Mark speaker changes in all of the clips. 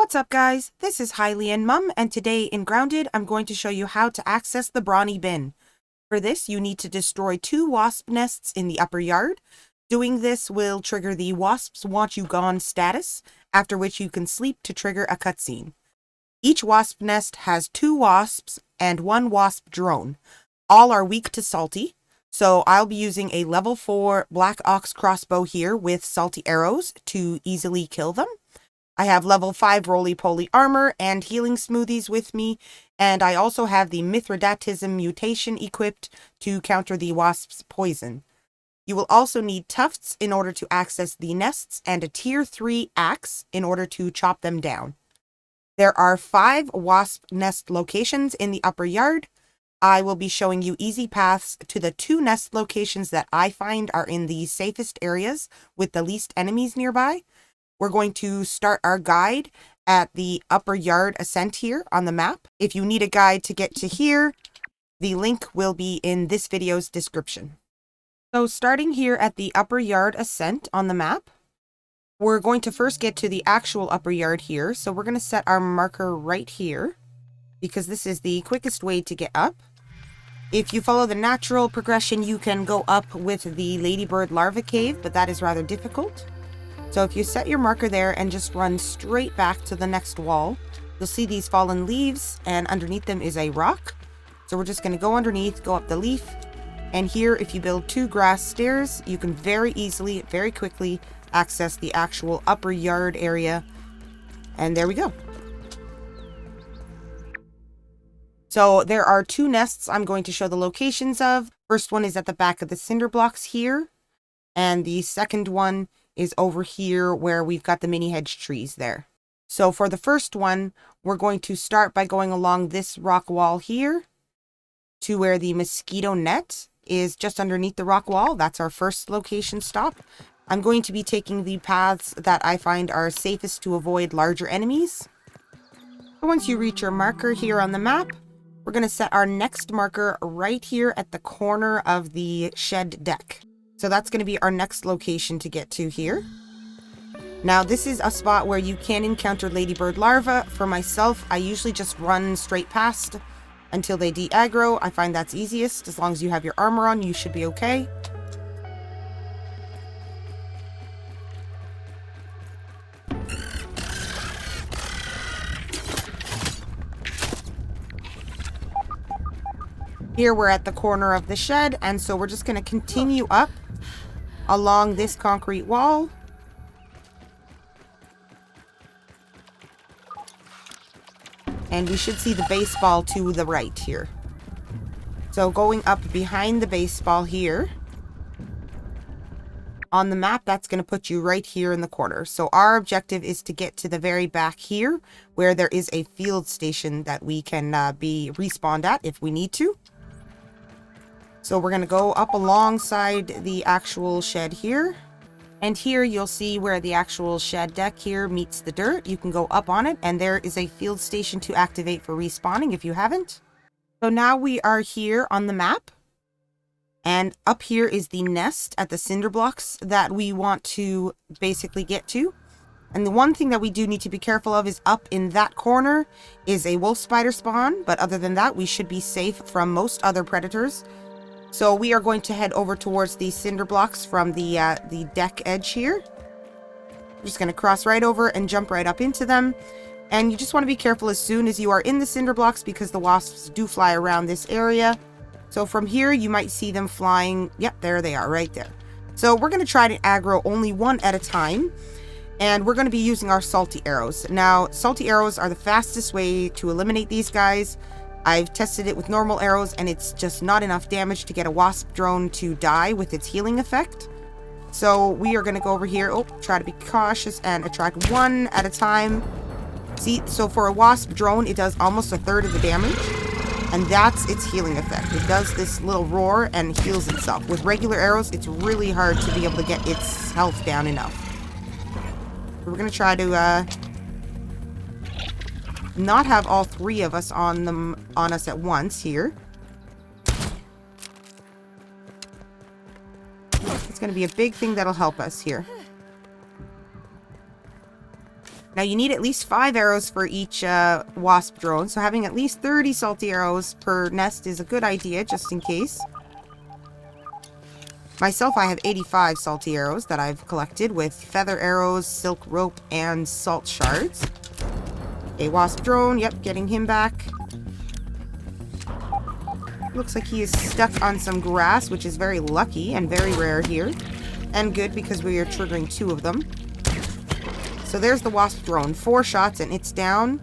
Speaker 1: What's up guys, this is HylianMom, and today in Grounded I'm going to show you how to access the Brawny bin. For this you need to destroy 2 wasp nests in the upper yard. Doing this will trigger the wasps want you gone status, after which you can sleep to trigger a cutscene. Each wasp nest has 2 wasps and 1 wasp drone. All are weak to salty, so I'll be using a level 4 Black Ox crossbow here with salty arrows to easily kill them. I have level 5 roly-poly armor and healing smoothies with me, and I also have the Mithridatism mutation equipped to counter the wasp's poison. You will also need tufts in order to access the nests and a tier 3 axe in order to chop them down. There are 5 wasp nest locations in the upper yard. I will be showing you easy paths to the 2 nest locations that I find are in the safest areas with the least enemies nearby. We're going to start our guide at the upper yard Ascent here on the map. If you need a guide to get to here, the link will be in this video's description. So starting here at the upper yard Ascent on the map, we're going to first get to the actual upper yard here. So we're going to set our marker right here because this is the quickest way to get up. If you follow the natural progression, you can go up with the ladybird larva cave, but that is rather difficult. So if you set your marker there and just run straight back to the next wall, you'll see these fallen leaves, and underneath them is a rock. So we're just going to go underneath, go up the leaf, and here if you build 2 grass stairs, you can very easily, very quickly access the actual upper yard area. And there we go. So there are 2 nests I'm going to show the locations of. First one is at the back of the cinder blocks here, and the second one is over here where we've got the mini hedge trees there. So for the first one, we're going to start by going along this rock wall here to where the mosquito net is just underneath the rock wall. That's our first location stop. I'm going to be taking the paths that I find are safest to avoid larger enemies. So once you reach your marker here on the map, we're going to set our next marker right here at the corner of the shed deck. So that's going to be our next location to get to here. Now this is a spot where you can encounter ladybird larvae. For myself, I usually just run straight past until they de-aggro. I find that's easiest. As long as you have your armor on, you should be okay. Here we're at the corner of the shed, and so we're just going to continue up along this concrete wall. And we should see the baseball to the right here. So going up behind the baseball here, on the map, that's going to put you right here in the corner. So our objective is to get to the very back here, where there is a field station that we can be respawned at if we need to. So we're going to go up alongside the actual shed here. And here you'll see where the actual shed deck here meets the dirt. You can go up on it, and there is a field station to activate for respawning if you haven't. So now we are here on the map. And up here is the nest at the cinder blocks that we want to basically get to. And the one thing that we do need to be careful of is up in that corner is a wolf spider spawn. But other than that, we should be safe from most other predators. So we are going to head over towards the cinder blocks from the deck edge here. We're just going to cross right over and jump right up into them. And you just want to be careful as soon as you are in the cinder blocks because the wasps do fly around this area. So from here you might see them flying. Yep, there they are right there. So we're going to try to aggro only one at a time. And we're going to be using our salty arrows. Now, salty arrows are the fastest way to eliminate these guys. I've tested it with normal arrows, and it's just not enough damage to get a wasp drone to die with its healing effect. So we are going to go over here. Oh, try to be cautious and attract one at a time. See, so for a wasp drone, it does almost 1/3 of the damage. And that's its healing effect. It does this little roar and heals itself. With regular arrows, it's really hard to be able to get its health down enough. We're going to try to not have all 3 of us on us at once here. It's going to be a big thing that'll help us here. Now you need at least 5 arrows for each wasp drone, so having at least 30 salty arrows per nest is a good idea, just in case. Myself, I have 85 salty arrows that I've collected with feather arrows, silk rope, and salt shards. A wasp drone, yep, getting him back. Looks like he is stuck on some grass, which is very lucky and very rare here. And good because we are triggering 2 of them. So there's the wasp drone. 4 shots and it's down.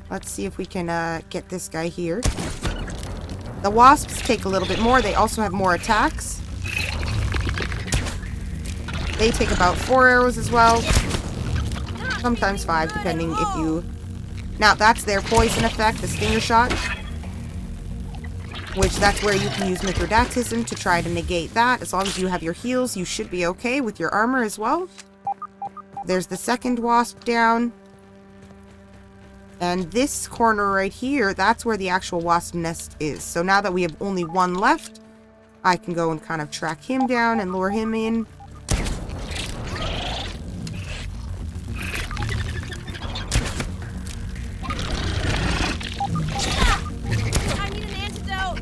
Speaker 1: Let's see if we can get this guy here. The wasps take a little bit more. They also have more attacks. They take about 4 arrows as well. Sometimes 5, depending if you... Now, that's their poison effect, the stinger shot. Which, that's where you can use Mithridatism to try to negate that. As long as you have your heals, you should be okay with your armor as well. There's the second wasp down. And this corner right here, that's where the actual wasp nest is. So now that we have only 1 left, I can go and kind of track him down and lure him in.
Speaker 2: I need an antidote.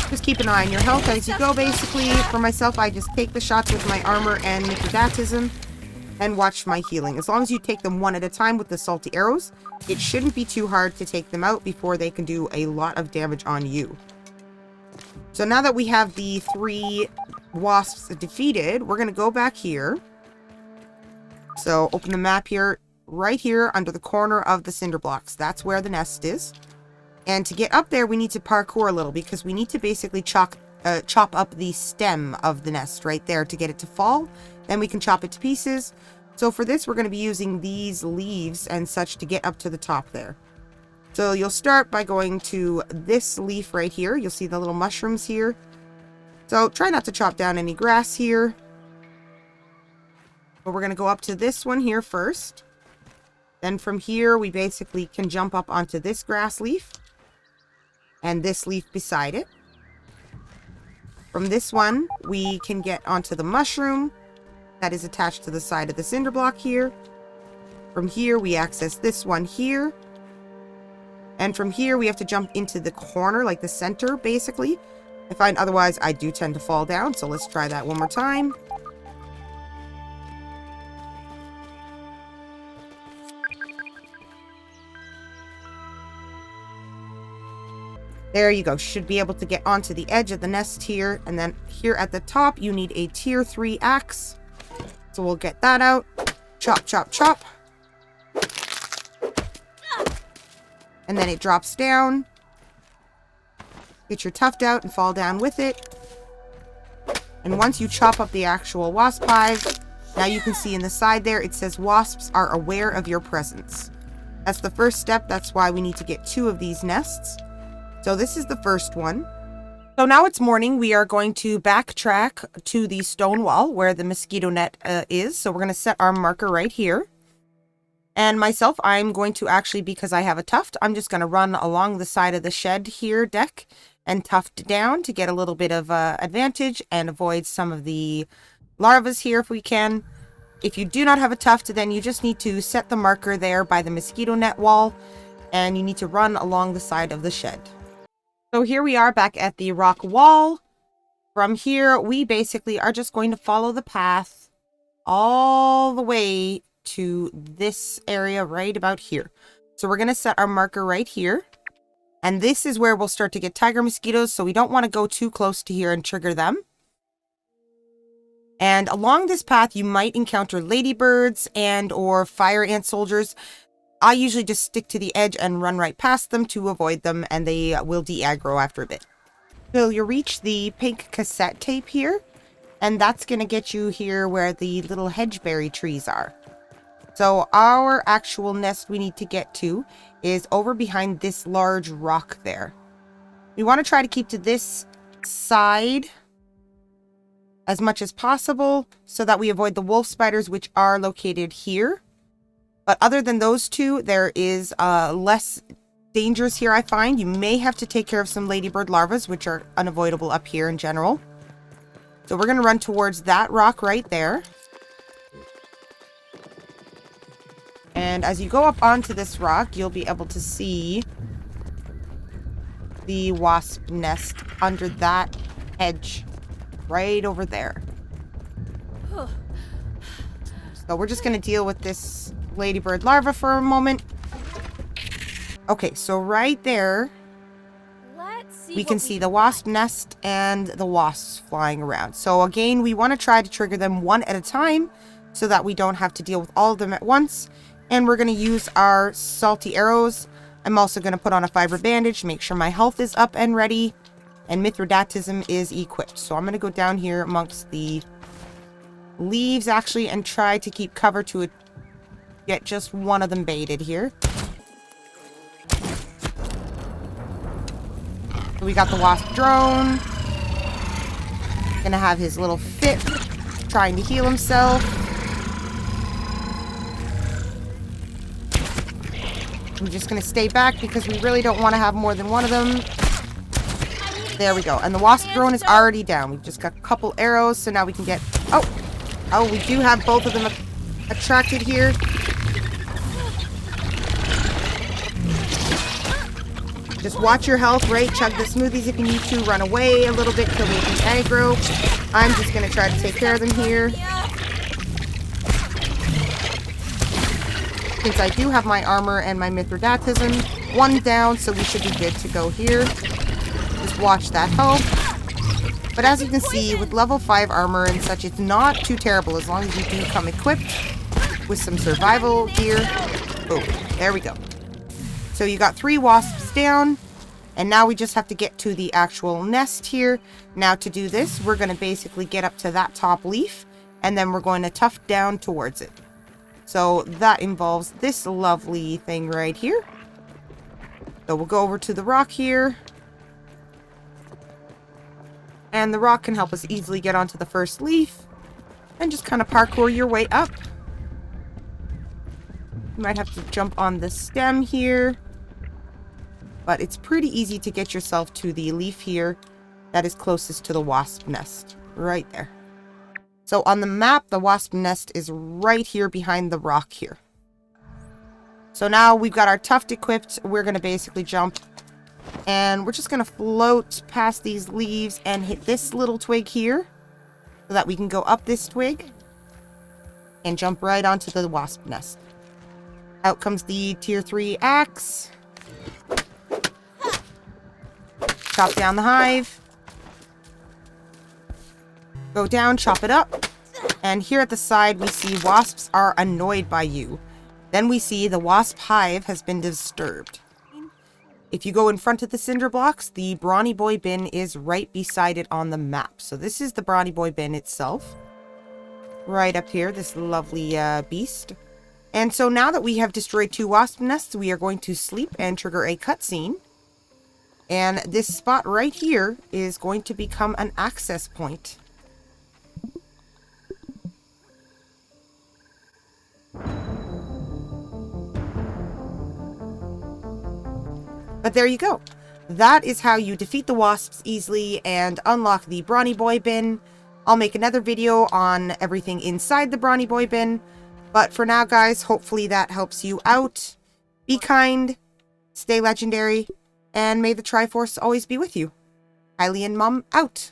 Speaker 1: Just keep an eye on your health as you go, basically. For myself, I just take the shots with my armor and Mithridatism and watch my healing. As long as you take them 1 at a time with the salty arrows, it shouldn't be too hard to take them out before they can do a lot of damage on you. So now that we have the 3 wasps defeated, we're going to go back here. So open the map here, right here under the corner of the cinder blocks. That's where the nest is. And to get up there, we need to parkour a little because we need to basically chop up the stem of the nest right there to get it to fall. Then we can chop it to pieces. So for this, we're going to be using these leaves and such to get up to the top there. So you'll start by going to this leaf right here. You'll see the little mushrooms here. So try not to chop down any grass here. But we're going to go up to this one here first. Then from here, we basically can jump up onto this grass leaf. And this leaf beside it. From this one, we can get onto the mushroom that is attached to the side of the cinder block here. From here, we access this one here. And from here, we have to jump into the corner, like the center, basically. I find otherwise I do tend to fall down, so let's try that one more time. There you go. Should be able to get onto the edge of the nest here. And then here at the top, you need a tier 3 axe. So we'll get that out. Chop, chop, chop. And then it drops down. Get your tuft out and fall down with it. And once you chop up the actual wasp hive, now you can see in the side there, it says wasps are aware of your presence. That's the first step. That's why we need to get 2 of these nests. So this is the first one. So now it's morning. We are going to backtrack to the stone wall where the mosquito net is. So we're going to set our marker right here. And myself, I'm going to actually, because I have a tuft, I'm just going to run along the side of the shed here, deck, and tuft down to get a little bit of advantage and avoid some of the larvas here if we can. If you do not have a tuft, then you just need to set the marker there by the mosquito net wall, and you need to run along the side of the shed. So here we are back at the rock wall. From here, we basically are just going to follow the path all the way to this area right about here. So we're going to set our marker right here. And this is where we'll start to get tiger mosquitoes, so we don't want to go too close to here and trigger them. And along this path, you might encounter ladybirds and or fire ant soldiers. I usually just stick to the edge and run right past them to avoid them, and they will de-aggro after a bit. So you'll reach the pink cassette tape here, and that's going to get you here where the little hedgeberry trees are. So our actual nest we need to get to is over behind this large rock there. We want to try to keep to this side as much as possible so that we avoid the wolf spiders, which are located here. But other than those two, there is less dangers here, I find. You may have to take care of some ladybird larvas, which are unavoidable up here in general. So we're going to run towards that rock right there. And as you go up onto this rock, you'll be able to see the wasp nest under that hedge right over there. So we're just going to deal with this ladybird larva for a moment. Okay, so right there, we can see the wasp nest and the wasps flying around. So again, we want to try to trigger them one at a time so that we don't have to deal with all of them at once. And we're going to use our salty arrows. I'm also going to put on a fiber bandage, make sure my health is up and ready. And Mithridatism is equipped. So I'm going to go down here amongst the leaves, actually, and try to keep cover to get just one of them baited here. So we got the wasp drone. Gonna have his little fit, trying to heal himself. I'm just going to stay back because we really don't want to have more than one of them. There we go. And the wasp drone is already down. We've just got a couple arrows, so now we can get... Oh, we do have both of them attracted here. Just watch your health, right? Chug the smoothies if you need to. Run away a little bit till they can aggro. I'm just going to try to take care of them here. Since I do have my armor and my Mithridatism, one down, so we should be good to go here. Just watch that health. But as you can see, with level 5 armor and such, it's not too terrible as long as you do come equipped with some survival gear. Oh, there we go. So you got 3 wasps down, and now we just have to get to the actual nest here. Now to do this, we're going to basically get up to that top leaf, and then we're going to tuft down towards it. So that involves this lovely thing right here. So we'll go over to the rock here. And the rock can help us easily get onto the first leaf. And just kind of parkour your way up. You might have to jump on the stem here. But it's pretty easy to get yourself to the leaf here that is closest to the wasp nest. Right there. So on the map, the wasp nest is right here behind the rock here. So now we've got our tuft equipped. We're going to basically jump. And we're just going to float past these leaves and hit this little twig here. So that we can go up this twig. And jump right onto the wasp nest. Out comes the tier 3 axe. Chop down the hive. Go down, chop it up. And here at the side, we see wasps are annoyed by you. Then we see the Wasp Hive has been disturbed. If you go in front of the cinder blocks, the Brawny Boy bin is right beside it on the map. So this is the Brawny Boy bin itself. Right up here, this lovely beast. And so now that we have destroyed 2 wasp nests, we are going to sleep and trigger a cutscene. And this spot right here is going to become an access point. But there you go. That is how you defeat the wasps easily and unlock the Brawny Boy bin. I'll make another video on everything inside the Brawny Boy bin. But for now, guys, hopefully that helps you out. Be kind, stay legendary, and may the Triforce always be with you. HylianMom out.